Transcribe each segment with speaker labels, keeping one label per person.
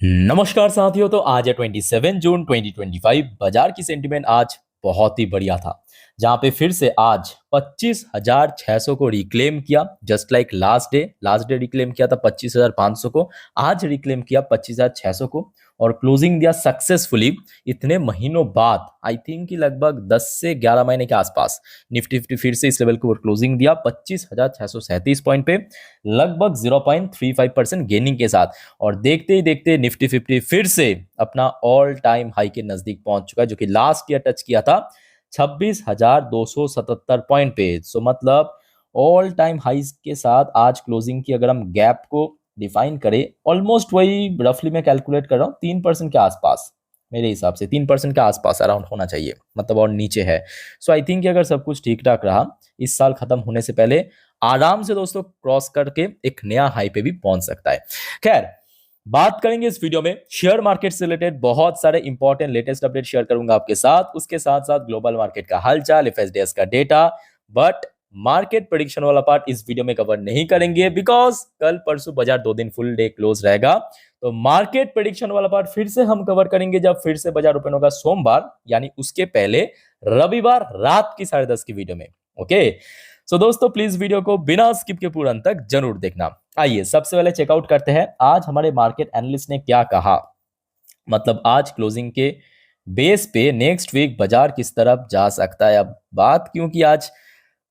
Speaker 1: नमस्कार साथियों। तो आज है 27 जून 2025। बाजार की सेंटिमेंट आज बहुत ही बढ़िया था, जहां पे फिर से आज 25,600 को रिक्लेम किया। Just like last day reclaim किया था 25,500 को, आज रिक्लेम किया 25,600 को और क्लोजिंग दिया सक्सेसफुली। इतने महीनों बाद, आई थिंक कि लगभग 10 से 11 महीने के आसपास, निफ्टी फिफ्टी फिर से इस लेवल को क्लोजिंग दिया 25,637 पॉइंट पे, लगभग 0.35% गेनिंग के साथ। और देखते ही देखते निफ्टी फिफ्टी फिर से अपना ऑल टाइम हाई के नजदीक पहुंच चुका है, जो कि लास्ट ईयर टच किया था 26,277 पॉइंट पे। सो मतलब ऑल टाइम हाइज के साथ आज क्लोजिंग की अगर हम गैप को डिफाइन करें, ऑलमोस्ट वही रफली मैं कैलकुलेट कर रहा हूँ 3% के आसपास, मेरे हिसाब से 3% के आसपास अराउंड होना चाहिए, मतलब और नीचे है। सो आई थिंक अगर सब कुछ ठीक ठाक रहा, इस साल खत्म होने से पहले आराम से दोस्तों क्रॉस करके एक नया हाई पे भी पहुंच सकता है। खैर, बात करेंगे इस वीडियो में शेयर मार्केट से रिलेटेड, बहुत सारे इंपॉर्टेंट लेटेस्ट अपडेट शेयर करूंगा आपके साथ। उसके साथ साथ ग्लोबल मार्केट का हालचाल, एफएसडीएस का डेटा। बट मार्केट प्रेडिक्शन वाला पार्ट इस वीडियो में कवर नहीं करेंगे, बिकॉज कल परसों बाजार 2 दिन फुल डे क्लोज रहेगा। तो मार्केट प्रेडिक्शन वाला पार्ट फिर से हम कवर करेंगे जब फिर से बाजार ओपन होगा सोमवार, यानी उसके पहले रविवार रात की 10:30 की वीडियो में। ओके, सो दोस्तों प्लीज वीडियो को बिना स्किप के पूरा अंत तक जरूर देखना। आइए सबसे पहले चेकआउट करते हैं आज हमारे मार्केट एनालिस्ट ने क्या कहा। मतलब आज क्लोजिंग के बेस पे नेक्स्ट वीक बाजार किस तरफ जा सकता है। अब बात क्योंकि आज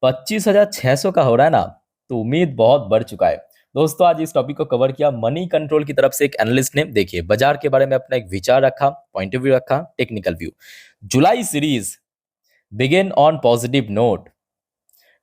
Speaker 1: 25,600 का हो रहा है ना, तो उम्मीद बहुत बढ़ चुका है। दोस्तों आज इस टॉपिक को कवर किया मनी कंट्रोल की तरफ से एक एनालिस्ट ने। देखिए बाजार के बारे में अपना एक विचार रखा, पॉइंट ऑफ व्यू रखा, technical view. July series begin on positive note,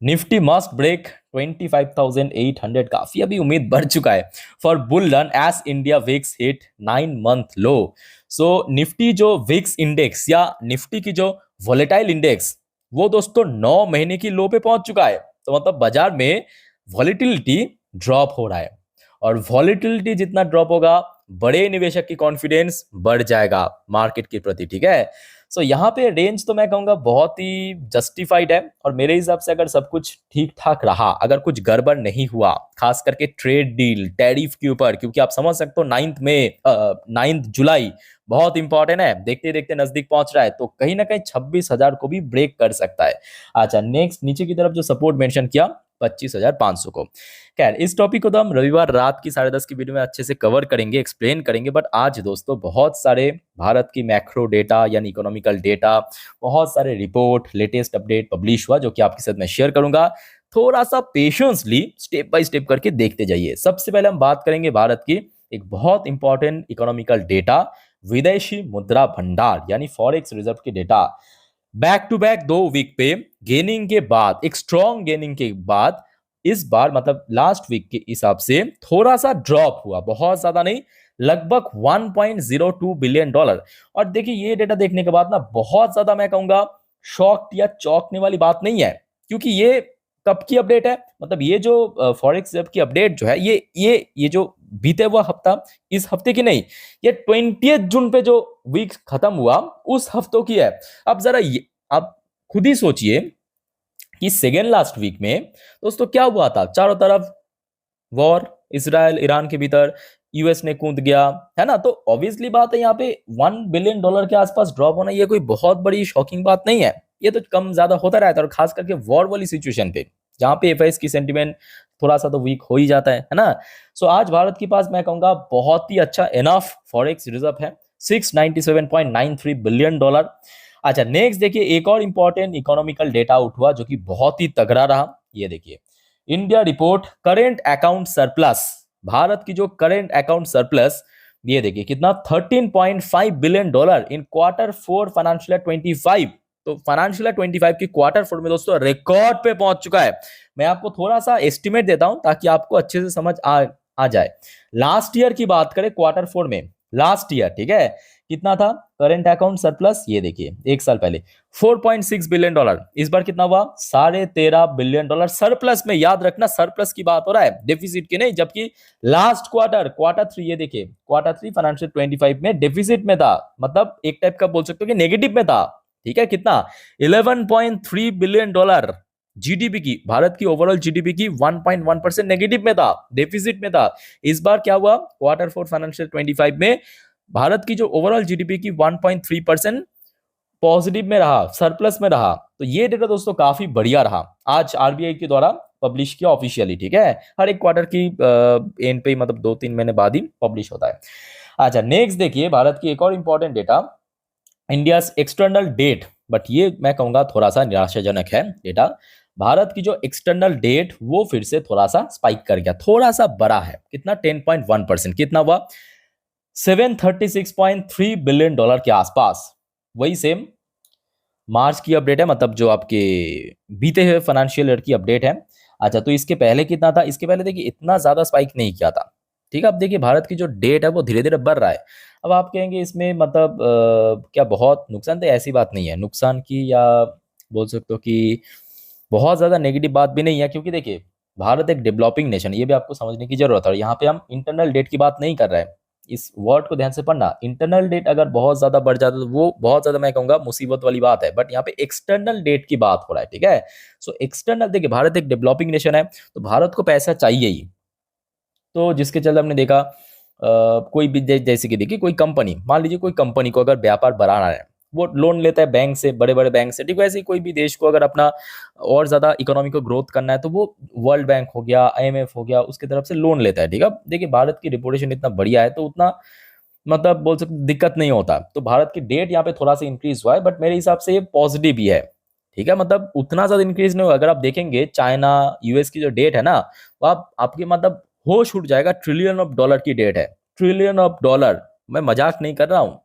Speaker 1: Nifty must break 25,800, काफी अभी उम्मीद बढ़ चुका है for bull run as India VIX hit 9 month low. So Nifty जो विक्स इंडेक्स या निफ्टी की जो वोलेटाइल इंडेक्स, वो दोस्तों 9 महीने की लो पे पहुंच चुका है। तो मतलब बाजार में वॉलेटिलिटी ड्रॉप हो रहा है, और वॉलेटिलिटी जितना ड्रॉप होगा, बड़े निवेशक की कॉन्फिडेंस बढ़ जाएगा मार्केट के प्रति। ठीक है, सो यहाँ पे रेंज तो मैं कहूंगा बहुत ही जस्टिफाइड है। और मेरे हिसाब से अगर सब कुछ ठीक ठाक रहा, अगर कुछ गड़बड़ नहीं हुआ, खास करके ट्रेड डील टैरिफ के ऊपर, क्योंकि आप समझ सकते हो 9 जुलाई बहुत इंपॉर्टेंट है, देखते देखते नजदीक पहुंच रहा है, तो कहीं ना कहीं 26,000 को भी ब्रेक कर सकता है। अच्छा, नेक्स्ट नीचे की तरफ जो सपोर्ट मेंशन किया 25,500 को। खैर, इस टॉपिक को तो हम रविवार रात की 10:30 की वीडियो में अच्छे से कवर करेंगे, एक्सप्लेन करेंगे। बट आज दोस्तों बहुत सारे भारत की मैक्रो डेटा यानी इकोनॉमिकल डेटा, बहुत सारे रिपोर्ट, लेटेस्ट अपडेट पब्लिश हुआ, जो कि आपके साथ मैं शेयर करूंगा। थोड़ा सा पेशेंसली स्टेप बाय स्टेप करके देखते जाइए। सबसे पहले हम बात करेंगे भारत की एक बहुत इंपॉर्टेंट इकोनॉमिकल डेटा, विदेशी मुद्रा भंडार यानी फॉरेक्स रिजर्व के data. Back to back 2 week पे गेनिंग के बाद, एक स्ट्रॉन्ग गेनिंग के बाद, इस बार मतलब लास्ट वीक के हिसाब से थोड़ा सा ड्रॉप हुआ, बहुत ज्यादा नहीं, लगभग 1.02 बिलियन डॉलर। और देखिए ये डेटा देखने के बाद ना बहुत ज्यादा मैं कहूंगा शॉक या चौंकने वाली बात नहीं है, क्योंकि ये कब की अपडेट है, मतलब ये जो फॉरेक्स रिजर्व की अपडेट जो है, ये जो बीते हुआ हफ्ता, इस हफ्ते की नहीं, ये 20 जून पे जो वीक खत्म हुआ उस हफ्तों की है। अब जरा आप खुद ही सोचिए कि सेकेंड लास्ट वीक में दोस्तों क्या हुआ था। चारों तरफ वॉर, इसराइल ईरान के भीतर, यूएस ने कूद गया, है ना। तो ऑब्वियसली बात है यहाँ पे 1 बिलियन डॉलर के आसपास ड्रॉप होना, ये कोई बहुत बड़ी शॉकिंग बात नहीं है। ये तो कम ज्यादा होता रहता है, और खास करके वॉर वाली सिचुएशन पे, जहां पे एफआईएस की सेंटिमेंट थोड़ा सा तो वीक हो ही जाता है ना। सो आज भारत के पास मैं कहूंगा बहुत ही अच्छा इनफ फॉरेक्स रिजर्व है, 697.93 बिलियन डॉलर। अच्छा, नेक्स्ट देखिए एक और इंपॉर्टेंट इकोनॉमिकल डेटा आउट हुआ, जो कि बहुत ही तगड़ा रहा। ये देखिए India report current account surplus, Bharat की जो करेंट अकाउंट सरप्लस, ये देखिए कितना 13.5 billion dollar in Q4 financial 25। तो फाइनेंशियल 25 की Q4 में दोस्तों रिकॉर्ड पे पहुंच चुका है। मैं आपको थोड़ा सा एस्टिमेट देता हूं ताकि आपको अच्छे से समझ आ जाए। लास्ट ईयर की बात करें Q4 में, लास्ट ईयर ठीक है, कितना था करंट अकाउंट सरप्लस, ये देखिए एक साल पहले 4.6 बिलियन डॉलर। इस बार कितना हुआ 13.5 बिलियन डॉलर सरप्लस में। याद रखना सरप्लस की बात हो रहा है, डेफिसिट की नहीं। जबकि लास्ट Q3, ये देखिए Q3 फाइनेंशियल 25 में डेफिसिट में था, मतलब एक टाइप का बोल सकते हो कि नेगेटिव में था। ठीक है, कितना 11.3 बिलियन डॉलर। जीडीपी की, भारत की ओवरऑल जीडीपी की 1.1% नेगेटिव में था, डेफिसिट में था। इस बार क्या हुआ, क्वार्टर फोर फाइनेंशियल 25 में भारत की जो ओवरऑल जीडीपी की 1.3% पॉजिटिव में रहा, सरप्लस में रहा। तो ये डेटा दोस्तों काफी बढ़िया रहा, आज आरबीआई के द्वारा पब्लिश किया ऑफिशियली, ठीक है। हर एक क्वार्टर की एंड पे, मतलब 2-3 महीने बाद ही पब्लिश होता है। अच्छा, नेक्स्ट देखिए भारत की एक और important data, India external debt. But ये मैं कहूंगा थोड़ा सा निराशाजनक है डेटा। भारत की जो एक्सटर्नल डेट वो फिर से थोड़ा सा स्पाइक कर गया, थोड़ा सा बड़ा है, कितना 10.1%, कितना हुआ 736.3 बिलियन डॉलर के आसपास। वही सेम मार्च की अपडेट है, मतलब जो आपके बीते हुए फाइनेंशियल ईयर की अपडेट है। अच्छा, तो इसके पहले कितना था, इसके पहले देखिए इतना ज्यादा स्पाइक नहीं किया था, ठीक है। अब देखिए भारत की जो डेट है वो धीरे धीरे बढ़ रहा है। अब आप कहेंगे इसमें मतलब क्या बहुत नुकसान, तो ऐसी बात नहीं है नुकसान की, या बोल सकते हो कि बहुत ज्यादा नेगेटिव बात भी नहीं है, क्योंकि देखिए भारत एक डेवलपिंग नेशन है, ये भी आपको समझने की जरूरत है। और यहाँ पे हम इंटरनल डेट की बात नहीं कर रहे हैं, इस वर्ड को ध्यान से पढ़ना। इंटरनल डेट अगर बहुत ज्यादा बढ़ जाता है तो वो बहुत ज्यादा मैं कहूंगा मुसीबत वाली बात है, बट यहाँ पे एक्सटर्नल डेट की बात हो रहा है, ठीक है। सो एक्सटर्नल, देखिए भारत एक डेवलपिंग नेशन है, तो भारत को पैसा चाहिए ही। तो जिसके चलते हमने देखा कोई भी जैसे कि देखिए कोई कंपनी, मान लीजिए कोई कंपनी को अगर व्यापार बढ़ाना है, वो लोन लेता है बैंक से, बड़े बड़े बैंक से, ठीक है। वैसे ही कोई भी देश को अगर अपना और ज्यादा इकोनॉमी को ग्रोथ करना है तो वो वर्ल्ड बैंक हो गया, आईएमएफ हो गया, उसकी तरफ से लोन लेता है, ठीक है। देखिए भारत की रिपोर्टेशन इतना बढ़िया है तो उतना मतलब बोल सकते दिक्कत नहीं होता। तो भारत की डेट यहाँ पे थोड़ा सा इंक्रीज हुआ है, बट मेरे हिसाब से ये पॉजिटिव ही है, ठीक है। मतलब उतना ज्यादा इंक्रीज नहीं हुआ। अगर आप देखेंगे चाइना यूएस की जो डेट है ना, वो आपकी मतलब होश उड़ जाएगा, ट्रिलियन ऑफ डॉलर की डेट है, ट्रिलियन ऑफ डॉलर। मैं मजाक नहीं कर रहा हूँ,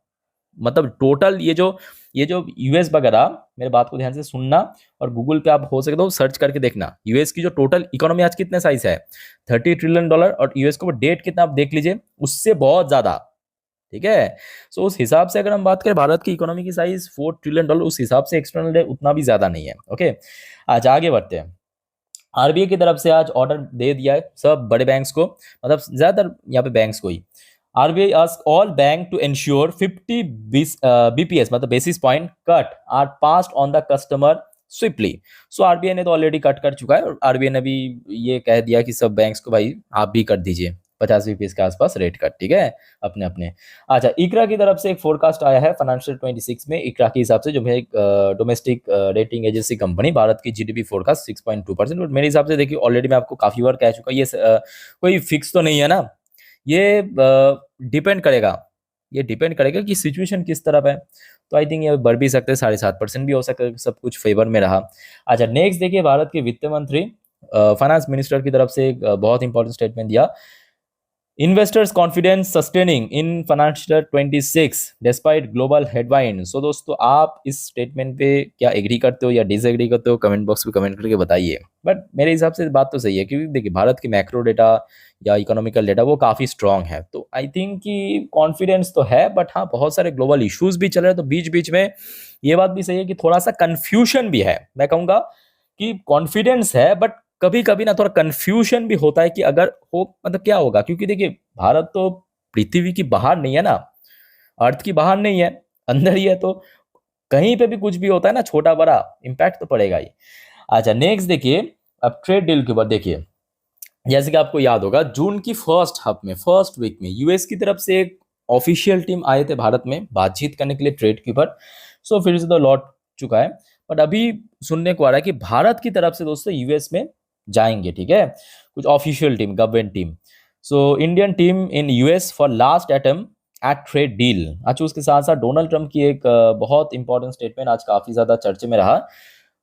Speaker 1: मतलब टोटल ये जो यूएस वगैरह, मेरे बात को ध्यान से सुनना, और गूगल पे आप हो सके तो सर्च करके देखना, यूएस की जो टोटल इकोनॉमी आज कितने साइज है, 30 ट्रिलियन डॉलर, और यूएस को डेट कितना आप देख लीजिए, उससे बहुत ज्यादा, ठीक है। सो उस हिसाब से अगर हम बात करें भारत की इकोनॉमी की साइज 4 ट्रिलियन डॉलर, उस हिसाब से एक्सटर्नल डेट उतना भी ज्यादा नहीं है, ओके। आज आगे बढ़ते हैं। आरबीआई की तरफ से आज ऑर्डर दे दिया है सब बड़े बैंक्स को, मतलब ज्यादातर यहाँ पे बैंक्स को ही। RBI ask all bank to ensure 50 BPS मतलब basis point cut are passed on the customer swiftly. So RBI ने तो ऑलरेडी कट कर चुका है, और आरबीआई ने भी ये कह दिया कि सब बैंक्स को भाई आप भी कर दीजिए 50 बीपीएस के आसपास रेट कट, ठीक है, अपने अपने। अच्छा, इकरा की तरफ से एक फोरकास्ट आया है फाइनेंशियल 26 में, इकरा के हिसाब से, जो है एक domestic rating agency company, Bharat की जीडीपी फोरकास्ट 6.2%। बट मेरे हिसाब से देखिए ऑलरेडी मैं आपको काफी बार कह चुका, ये कोई फिक्स तो नहीं है ना, ये डिपेंड करेगा, ये डिपेंड करेगा कि सिचुएशन किस तरफ है। तो आई थिंक ये बढ़ भी सकते हैं, 7.5% भी हो सकता है, सब कुछ फेवर में रहा। अच्छा, नेक्स्ट देखिए भारत के वित्त मंत्री, फाइनेंस मिनिस्टर की तरफ से एक बहुत इंपॉर्टेंट स्टेटमेंट दिया, investors confidence sustaining in financial 26 despite global headwind. So दोस्तों, आप इस स्टेटमेंट पे क्या एग्री करते हो या डिसएग्री करते हो, कमेंट बॉक्स में कमेंट करके बताइए। बट मेरे हिसाब से बात तो सही है, क्योंकि देखिए भारत की मैक्रो डेटा या इकोनॉमिकल डेटा वो काफ़ी स्ट्रांग है, तो आई थिंक कि कॉन्फिडेंस तो है। बट हाँ, बहुत सारे ग्लोबल इश्यूज भी चल रहे हैं, तो बीच बीच में ये बात भी सही है कि थोड़ा सा कन्फ्यूजन भी है। मैं कहूँगा कि कॉन्फिडेंस है, बट कभी कभी ना थोड़ा कंफ्यूजन भी होता है कि अगर हो मतलब क्या होगा, क्योंकि देखिए भारत तो पृथ्वी की बाहर नहीं है ना, अर्थ की बाहर नहीं है, अंदर ही है, तो कहीं पे भी कुछ भी होता है ना, छोटा बड़ा इम्पैक्ट तो पड़ेगा ही। अच्छा, नेक्स्ट देखिए, अब ट्रेड डील के ऊपर देखिए, जैसे कि आपको याद होगा जून की फर्स्ट वीक में यूएस की तरफ से एक ऑफिशियल टीम आए थे भारत में बातचीत करने के लिए ट्रेड के ऊपर। सो फिर से तो लौट चुका है, बट अभी सुनने को आ रहा है कि भारत की तरफ से दोस्तों यूएस में जाएंगे, ठीक है, कुछ official team, government team. So Indian team in US for last attempt at trade deal. अच्छा, उसके साथ साथ डोनाल्ड ट्रंप की एक बहुत इंपॉर्टेंट स्टेटमेंट आज काफी ज्यादा चर्चे में रहा,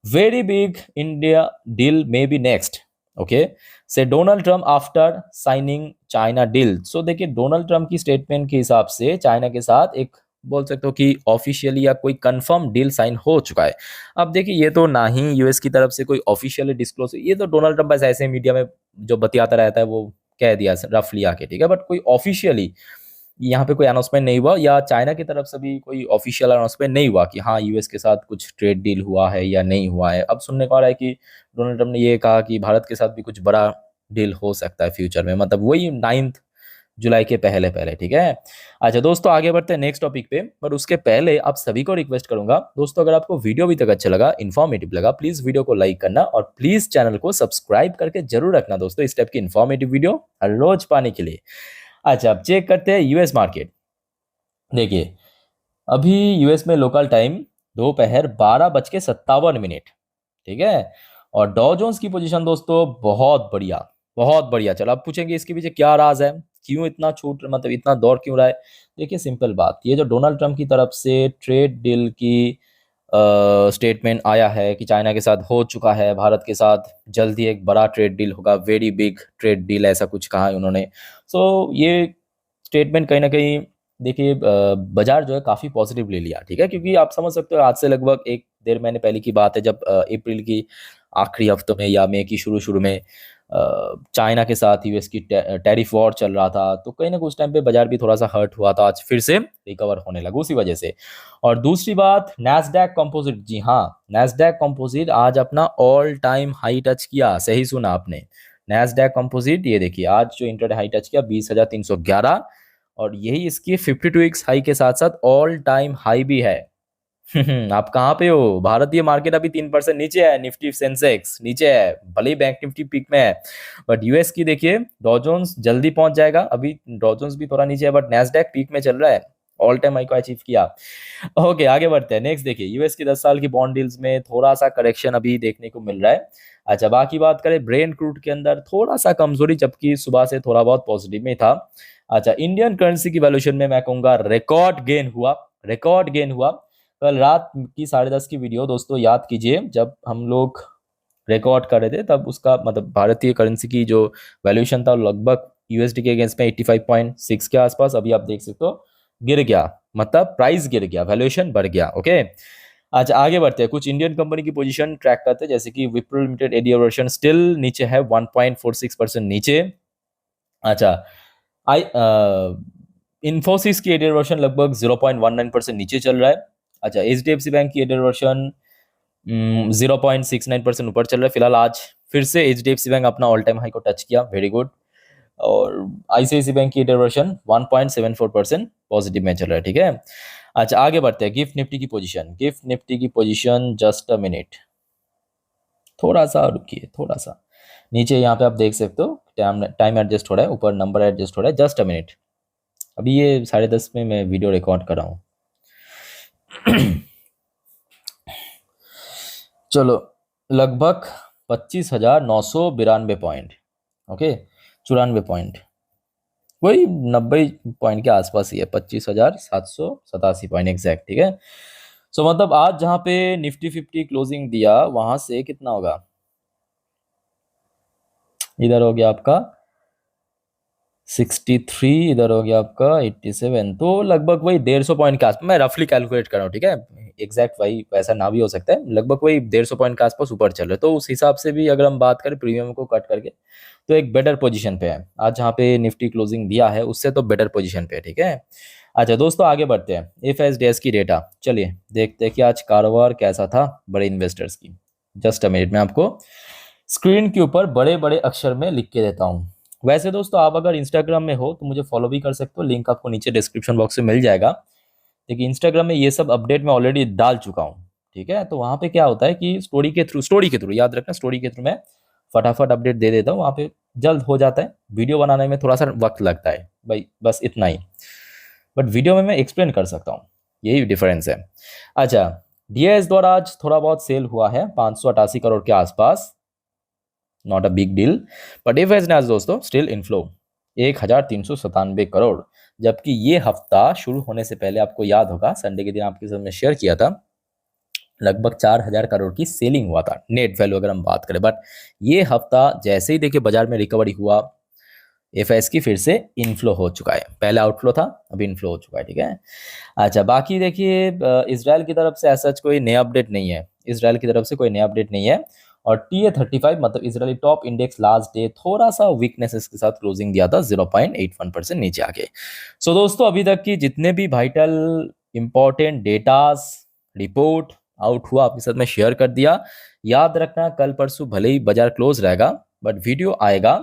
Speaker 1: very big India deal may be next, okay, say Donald Trump after signing China deal. So देखिए डोनाल्ड ट्रंप की स्टेटमेंट के हिसाब से चाइना के साथ एक बोल सकते हो कि ऑफिशियली या कोई कंफर्म डील साइन हो चुका है। अब देखिए ये तो ना ही यूएस की तरफ से कोई ऑफिशियली डिस्क्लोज, ये तो डोनाल्ड ट्रंप बस ऐसे मीडिया में जो बतियाता रहता है वो कह दिया रफली आके, ठीक है। बट कोई ऑफिशियली यहाँ पे कोई अनाउंसमेंट नहीं हुआ, या चाइना की तरफ से भी कोई ऑफिशियल अनाउंसमेंट नहीं हुआ कि हाँ यूएस के साथ कुछ ट्रेड डील हुआ है या नहीं हुआ है। अब सुनने को आ रहा है कि डोनाल्ड ट्रंप ने ये कहा कि भारत के साथ भी कुछ बड़ा डील हो सकता है फ्यूचर में, मतलब वही 9th जुलाई के पहले पहले, ठीक है। अच्छा दोस्तों आगे बढ़ते हैं नेक्स्ट टॉपिक पे, पर उसके पहले आप सभी को रिक्वेस्ट करूंगा दोस्तों, अगर आपको वीडियो अभी तक अच्छा लगा, इन्फॉर्मेटिव लगा, प्लीज वीडियो को लाइक करना और प्लीज चैनल को सब्सक्राइब करके जरूर रखना दोस्तों, इस टाइप की इन्फॉर्मेटिव वीडियो हर रोज पाने के लिए। अच्छा अब चेक करते हैं यूएस मार्केट। देखिए अभी यूएस में लोकल टाइम दोपहर 12:57, ठीक है। और डॉ जोन्स की पोजीशन दोस्तों बहुत बढ़िया, बहुत बढ़िया। चलो आप पूछेंगे इसके पीछे क्या राज है, क्यों इतना छूट, मतलब इतना दौर क्यों रहा है। देखिए सिंपल बात, ये जो डोनाल्ड ट्रंप की तरफ से ट्रेड डील की स्टेटमेंट आया है कि चाइना के साथ हो चुका है, भारत के साथ जल्दी एक बड़ा ट्रेड डील होगा, वेरी बिग ट्रेड डील, ऐसा कुछ कहा है उन्होंने। सो ये स्टेटमेंट कहीं ना कहीं देखिए बाजार जो है काफ़ी पॉजिटिव ले लिया, ठीक है, क्योंकि आप समझ सकते हो आज से लगभग एक 1.5 महीने पहले की बात है, जब अप्रैल की आखिरी हफ्तों में या मई की शुरू शुरू में चाइना के साथ यूएस की टैरिफ वॉर चल रहा था, तो कहीं ना कुछ टाइम पे बाजार भी थोड़ा सा हर्ट हुआ था, आज फिर से रिकवर होने लगा उसी वजह से। और दूसरी बात नैस्डैक कंपोजिट, जी हाँ नैस्डैक कंपोजिट आज अपना ऑल टाइम हाई टच किया, सही सुना आपने, नैस्डैक कंपोजिट ये देखिए आज जो इंटरडे हाई टच किया 20,311, और यही इसकी 52 वीक्स हाई के साथ साथ ऑल टाइम हाई भी है। आप कहाँ पे हो, भारतीय मार्केट अभी 3% नीचे है, निफ्टी सेंसेक्स नीचे है, भले ही बैंक निफ्टी पीक में है, बट यूएस की देखिए डॉ जोन्स जल्दी पहुंच जाएगा, अभी डॉ जोन्स भी थोड़ा नीचे है बट नैस्डैक पीक में चल रहा है, ऑल टाइम हाई को अचीव किया। ओके आगे बढ़ते हैं नेक्स्ट। देखिए यूएस की 10 साल की बॉन्ड डील्स में थोड़ा सा करेक्शन अभी देखने को मिल रहा है। अच्छा बाकी बात करें ब्रेन क्रूड के अंदर थोड़ा सा कमजोरी, जबकि सुबह से थोड़ा बहुत पॉजिटिव में था। अच्छा इंडियन करेंसी की वैल्यूएशन में मैं कहूंगा रिकॉर्ड गेन हुआ, रिकॉर्ड गेन हुआ। कल रात की 10:30 की वीडियो दोस्तों याद कीजिए, जब हम लोग रिकॉर्ड कर रहे थे तब उसका मतलब भारतीय करेंसी की जो वैल्यूएशन था लगभग यूएसडी के अगेंस्ट में 85.6 के आसपास, अभी आप देख सकते हो गिर गया, मतलब प्राइस गिर गया, वैल्यूएशन बढ़ गया। ओके अच्छा आगे बढ़ते हैं, कुछ इंडियन कंपनी की पोजीशन ट्रैक करते हैं, जैसे कि विप्रो लिमिटेड एडी वर्शन स्टिल नीचे है 1.46% नीचे। अच्छा आई इन्फोसिस की एडी वर्शन लगभग 0.19% नीचे चल रहा है। अच्छा एचडीएफसी बैंक की एडी वर्शन 0.69% ऊपर चल रहा है फिलहाल। आज फिर से एचडीएफसी बैंक अपना ऑल टाइम हाई को टच किया, वेरी गुड। और आईसीआईसी बैंक की वर्जन 1.74% पॉजिटिव में चल रहा है, ठीक है। अच्छा आगे बढ़ते हैं गिफ्ट निफ्टी की पोजीशन, गिफ्ट निफ्टी की पोजीशन जस्ट अ मिनट, थोड़ा सा रुकिए, थोड़ा सा नीचे यहाँ पे आप देख सकते हो टाइम एडजस्ट हो रहा है, ऊपर नंबर एडजस्ट हो रहा है, जस्ट अ मिनट। अभी ये 10:30 में मैं वीडियो रिकॉर्ड कर रहा हूँ। चलो लगभग 25,992 पॉइंट, ओके 94 पॉइंट, वही 90 पॉइंट के आसपास ही है, 25,787 पॉइंट एग्जैक्ट, ठीक है। सो मतलब आज जहां पे निफ्टी 50 क्लोजिंग दिया वहां से कितना होगा, इधर हो गया आपका 63, इधर हो गया आपका 87, तो लगभग वही 150 पॉइंट के आसपास, मैं रफली कैलकुलेट कर रहा हूँ, ठीक है, एग्जैक्ट वही वैसा ना भी हो सकता है, लगभग वही 150 पॉइंट के आसपास ऊपर चल रहे, तो उस हिसाब से भी अगर हम बात करें प्रीमियम को कट करके तो एक बेटर पोजीशन पे है आज, जहाँ पे निफ्टी क्लोजिंग दिया है उससे तो बेटर पोजीशन पे है, ठीक है। अच्छा दोस्तों आगे बढ़ते हैं एफएसडीएस की डेटा, चलिए देखते हैं कि आज कारोबार कैसा था बड़े इन्वेस्टर्स की। जस्ट अ मिनट में आपको स्क्रीन के ऊपर बड़े बड़े अक्षर में लिख के देता हूँ। वैसे दोस्तों आप अगर इंस्टाग्राम में हो तो मुझे फॉलो भी कर सकते हो, लिंक आपको नीचे डिस्क्रिप्शन बॉक्स में मिल जाएगा। देखिए इंस्टाग्राम में ये सब अपडेट मैं ऑलरेडी डाल चुका हूँ, ठीक है। तो वहाँ पे क्या होता है कि स्टोरी के थ्रू याद रखना, स्टोरी के थ्रू मैं फटाफट अपडेट दे देता हूँ, वहाँ पे जल्द हो जाता है, वीडियो बनाने में थोड़ा सा वक्त लगता है भाई, बस इतना ही, बट वीडियो में मैं एक्सप्लेन कर सकता हूँ, यही डिफरेंस है। अच्छा डीएस द्वारा आज थोड़ा बहुत सेल हुआ है 588 करोड़ के आसपास, not a big deal, but FS ने आज दोस्तों स्टिल इनफ्लो 1,397 करोड़, जबकि ये हफ्ता शुरू होने से पहले आपको याद होगा संडे के दिन आपके साथ में शेयर किया था लगभग 4,000 करोड़ की सेलिंग हुआ था नेट वैल्यू अगर हम बात करें, बट ये हफ्ता जैसे ही देखिए बाजार में रिकवरी हुआ एफएस की फिर से इनफ्लो हो चुका है, पहले आउटफ्लो था अभी इनफ्लो हो चुका है, ठीक है। अच्छा बाकी देखिए इसराइल की तरफ से ऐसा कोई नया अपडेट नहीं है, इसराइल की तरफ से कोई नया अपडेट नहीं है। और TA35 मतलब Israeli top index last day थोड़ा सा वीकनेसेस के साथ क्लोजिंग दिया था 0.81% नीचे आके। सो दोस्तों अभी तक की जितने भी vital important datas report out हुआ आपके साथ में शेयर कर दिया। याद रखना कल परसों भले ही बाजार क्लोज रहेगा बट वीडियो आएगा,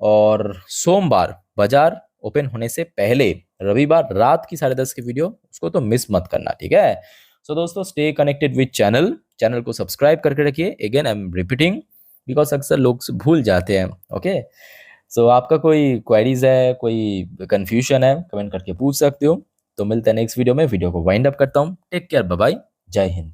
Speaker 1: और सोमवार बाजार ओपन होने से पहले रविवार रात की 10:30 की वीडियो उसको तो मिस मत करना, ठीक है। सो दोस्तों स्टे कनेक्टेड विद चैनल को सब्सक्राइब करके रखिए। Again I am repeating because अक्सर लोग भूल जाते हैं। ओके, सो आपका कोई क्वेरीज है, कोई कंफ्यूजन है, कमेंट करके पूछ सकते हो। तो मिलते हैं नेक्स्ट वीडियो में। वीडियो को वाइंड अप करता हूँ। टेक केयर, बाय बाय, जय हिंद।